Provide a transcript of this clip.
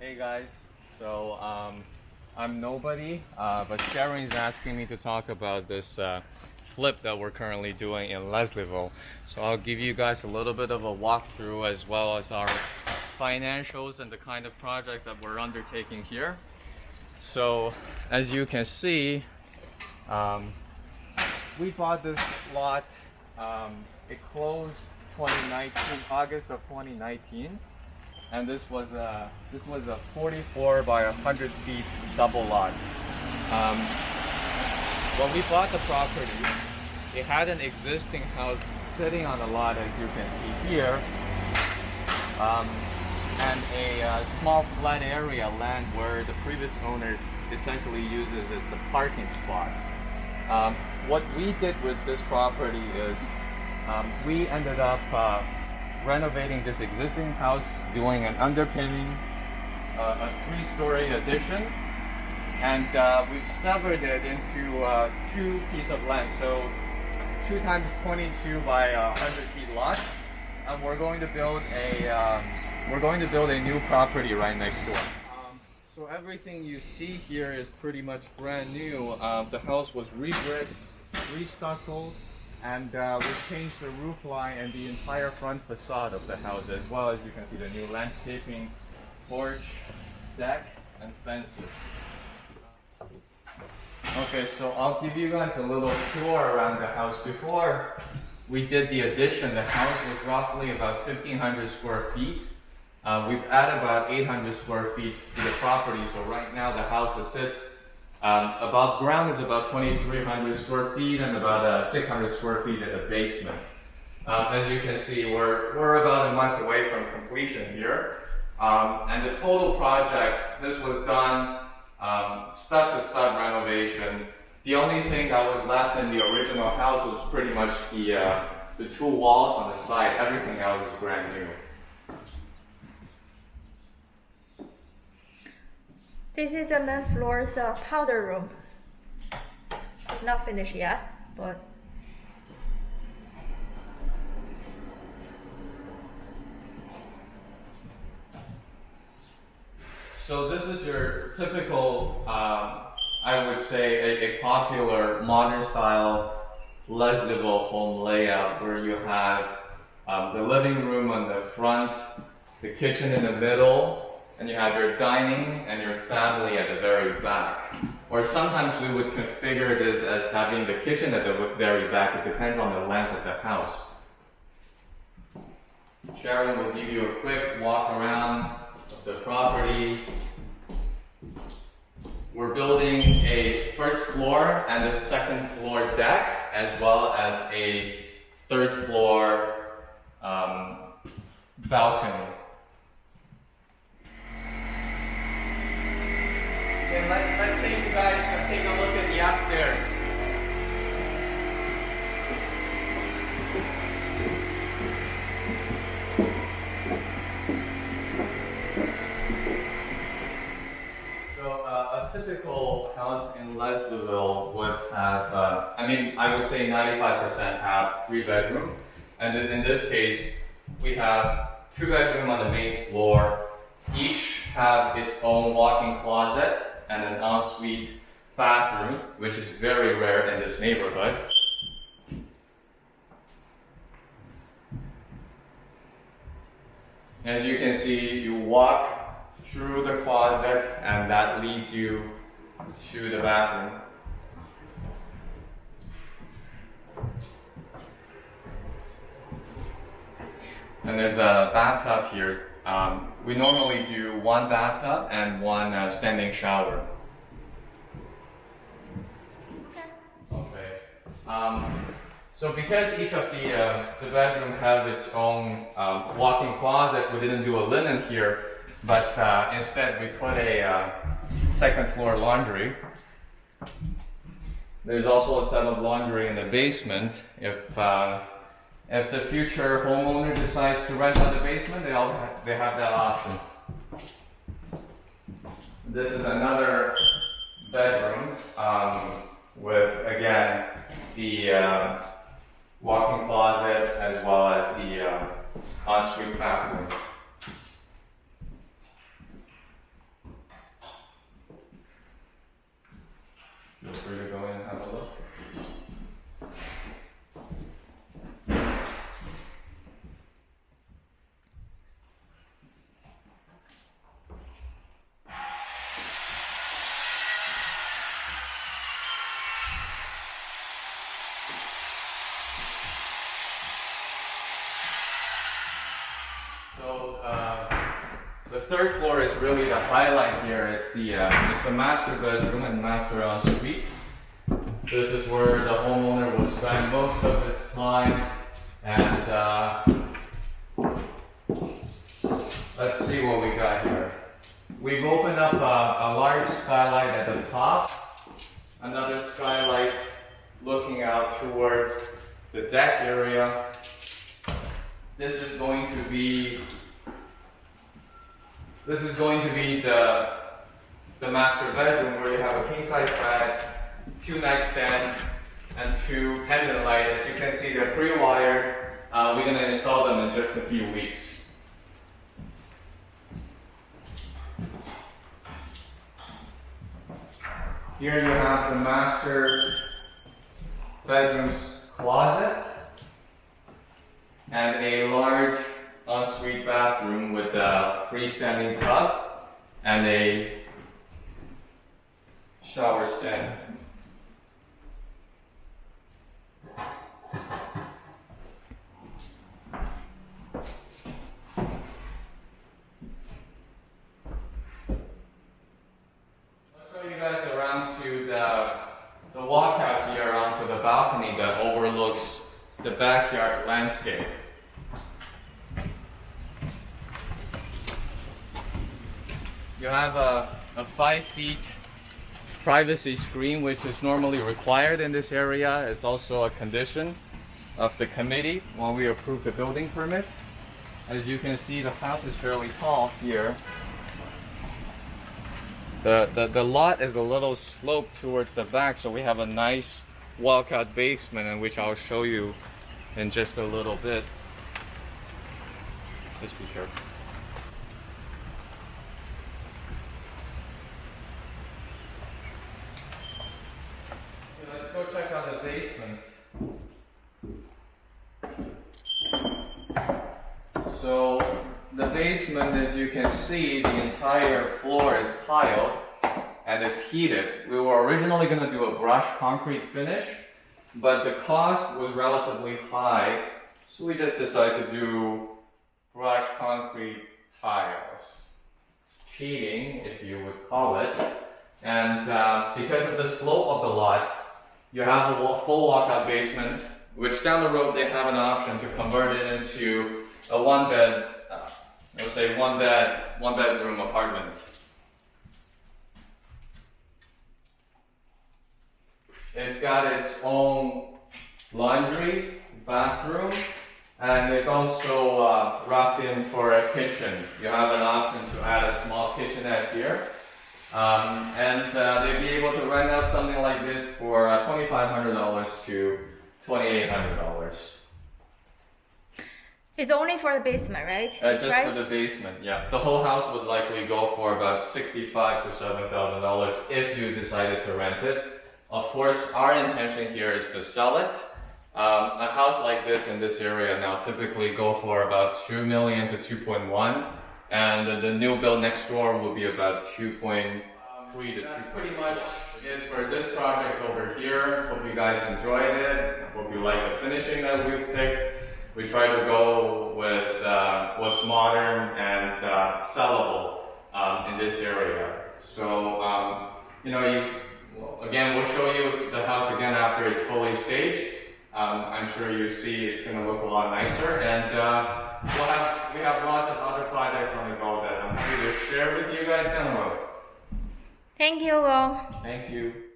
Hey guys, so I'm nobody, but Sharon is asking me to talk about this flip that we're currently doing in Leslieville. So I'll give you guys a little bit of a walkthrough as well as our financials and the kind of project that we're undertaking here. So as you can see, we bought this lot, it closed August of 2019. And this was a 44 by 100 feet double lot. When we bought the property, it had an existing house sitting on the lot, as you can see here, and a small flat area land where the previous owner essentially uses as the parking spot. What we did with this property is we ended up renovating this existing house, doing an underpinning, a 3-story addition, and we've severed it into 2 pieces of land, so 2 times 22 by 100 feet lot, and we're going to build a new property right next door. So everything you see here is pretty much brand new. The house was re-bricked, re-stuccoed, and we changed the roof line and the entire front facade of the house, as well as you can see the new landscaping, porch, deck, and fences. Okay, so I'll give you guys a little tour around the house. Before we did the addition, the house was roughly about 1,500 square feet. We've added about 800 square feet to the property, so right now the house sits above ground is about 2,300 square feet and about 600 square feet at the basement. As you can see, we're about a month away from completion here. And the total project, this was done stud-to-stud renovation. The only thing that was left in the original house was pretty much the 2 walls on the side. Everything else is brand new. This is the main floor's powder room. It's not finished yet, but so this is your typical, I would say, a popular modern style Leslieville home layout where you have the living room on the front, the kitchen in the middle, and you have your dining and your family at the very back. Or sometimes we would configure this as having the kitchen at the very back. It depends on the length of the house. Sharon will give you a quick walk around of the property. We're building a 1st floor and a 2nd floor deck, as well as a 3rd floor balcony. And let's take you guys take a look at the upstairs. So a typical house in Leslieville would have, I would say 95% have 3 bedroom. And in this case, we have 2 bedroom on the main floor. Each have its own walk-in closet and an ensuite bathroom, which is very rare in this neighborhood. As you can see, you walk through the closet and that leads you to the bathroom. And there's a bathtub here. We normally do 1 bathtub and 1 standing shower. Okay. So because each of the bedroom have its own walk-in closet, we didn't do a linen here, but instead we put a 2nd floor laundry. There's also a set of laundry in the basement. If the future homeowner decides to rent out the basement, they have that option. This is another bedroom with, again, the walk-in closet as well as the ensuite bathroom. So the third floor is really the highlight here. It's the master bedroom and master ensuite. This is where the homeowner will spend most of its time. And let's see what we got here. We've opened up a large skylight at the top. Another skylight looking out towards the deck area. This is going to be the master bedroom, where you have a king size bed, 2 nightstands, and 2 pendant lights. As you can see, they're pre-wired. We're going to install them in just a few weeks. Here you have the master bedroom's closet and a large ensuite bathroom with a freestanding tub and a shower stand. To the walkout here onto the balcony that overlooks the backyard landscape. You have a 5 feet privacy screen, which is normally required in this area. It's also a condition of the committee when we approve the building permit. As you can see, the house is fairly tall here. The lot is a little sloped towards the back, so we have a nice walkout basement, in which I'll show you in just a little bit. Just be careful. Okay, let's go check out the basement. So the basement, as you can see, the entire floor is tiled and it's heated. We were originally going to do a brushed concrete finish, but the cost was relatively high, so we just decided to do brushed concrete tiles. Cheating, if you would call it. And because of the slope of the lot, you have a full walkout basement, which down the road they have an option to convert it into a one bedroom apartment. It's got its own laundry, bathroom, and it's also roughed in for a kitchen. You have an option to add a small kitchenette here. They'd be able to rent out something like this for $2,500 to $2,800. It's only for the basement, right? Just for the basement, yeah. The whole house would likely go for about $65,000 to $7,000 if you decided to rent it. Of course, our intention here is to sell it. A house like this in this area now typically go for about $2 million to $2.1, and the new build next door will be about $2.3 to $2. That's pretty much it for this project over here. Hope you guys enjoyed it. Hope you like the finishing that we've picked. We try to go with what's modern and sellable in this area. So, again, we'll show you the house again after it's fully staged. I'm sure you see it's going to look a lot nicer. And we have lots of other projects on the go that I'm happy to share with you guys down the road. Thank you, Will. Thank you.